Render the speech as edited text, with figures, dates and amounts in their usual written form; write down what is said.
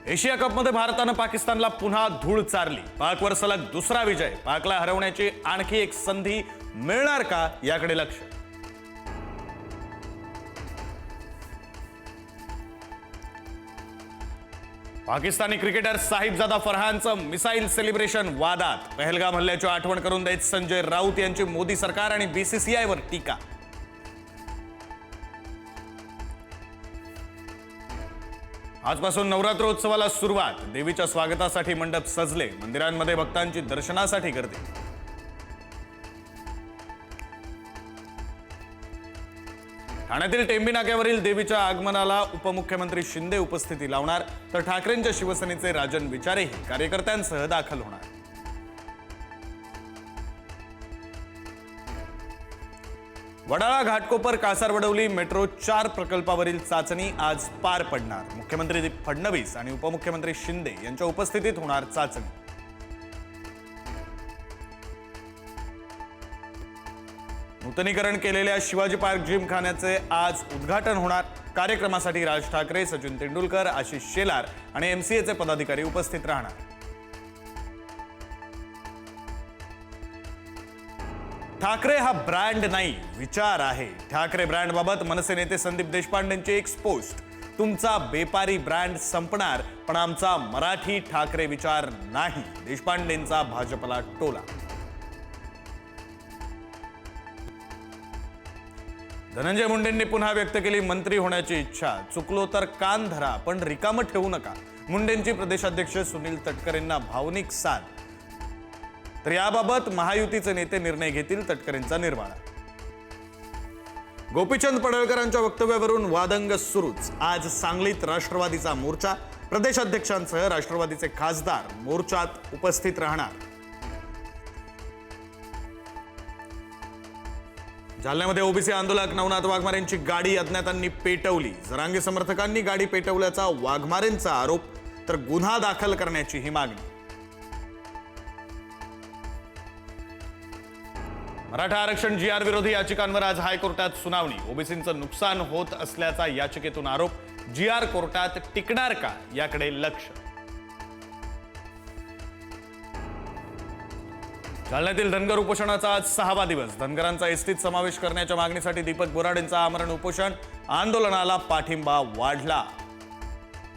Asia कपमध्ये भारतानं पाकिस्तानला पुन्हा धूळ चारली। पाकवर सलग दुसरा विजय। पाकला हरवण्याची आणखी एक संधी मिळणार का याकडे लक्ष। पाकिस्तानी क्रिकेटर साहिबजादा फरहानचं मिसाईल सेलिब्रेशन वादात। पहलगाम हल्ल्याची आठवण करून देत संजय राऊत यांची मोदी सरकार आणि बीसीसीआयवर टीका। आजपासून नवरात्रोत्सवाला सुरुवात। देवीच्या स्वागतासाठी मंडप सजले। मंदिरांमध्ये भक्तांची दर्शनासाठी गर्दी। ठाण्यातील टेंबी नाक्यावरील देवीच्या आगमनाला उपमुख्यमंत्री शिंदे उपस्थिती लावणार, तर ठाकरेंच्या शिवसेनेचे राजन विचारेही कार्यकर्त्यांसह दाखल होणार। वडाळा घाटकोपर कासारवडवली मेट्रो 4 प्रकल्पावरील चाचणी आज पार पडणार। मुख्यमंत्री फडणवीस आणि उपमुख्यमंत्री शिंदे यांच्या उपस्थितीत होणार चाचणी। नूतनीकरण केलेल्या शिवाजी पार्क जिमखान्याचे आज उद्घाटन होणार। कार्यक्रमासाठी राज ठाकरे, सचिन तेंडुलकर, आशिष शेलार आणि एमसीएचे पदाधिकारी उपस्थित राहणार। ठाकरे हा ब्रँड नाही, विचार आहे। ठाकरे ब्रँडबाबत मनसे नेते संदीप देशपांडेंची एक पोस्ट। तुमचा बेपारी ब्रँड संपणार, पण आमचा मराठी ठाकरे विचार नाही। देशपांडेंचा भाजपला टोला। धनंजय मुंडेंनी पुन्हा व्यक्त केली मंत्री होण्याची इच्छा। चुकलो तर कान धरा, पण रिकामं ठेवू नका। मुंडेंची प्रदेशाध्यक्ष सुनील तटकरेंना भावनिक साथ। तर याबाबत महायुतीचे नेते निर्णय घेतील, तटकरेंचा निर्वाळा। गोपीचंद पडळकरांच्या वक्तव्यावरून वादंग सुरूच। आज सांगलीत राष्ट्रवादीचा मोर्चा। प्रदेशाध्यक्षांसह राष्ट्रवादीचे खासदार मोर्चात उपस्थित राहणार। जालन्यामध्ये ओबीसी आंदोलक नवनाथ वाघमारेंची गाडी अज्ञातांनी पेटवली। जरांगे समर्थकांनी गाडी पेटवल्याचा वाघमारेंचा आरोप, तर गुन्हा दाखल करण्याची ही मागणी। मराठा आरक्षण जीआर विरोधी याचिकांवर आज हायकोर्टात सुनावणी। ओबीसींचं नुकसान होत असल्याचा याचिकेतून आरोप। जीआर कोर्टात टिकणार का याकडे लक्ष। जालन्यातील धनगर उपोषणाचा आज 6वा दिवस। धनगरांचा एसटीत समावेश करण्याच्या मागणीसाठी दीपक बोराडेंचा आमरण उपोषण। आंदोलनाला पाठिंबा वाढला।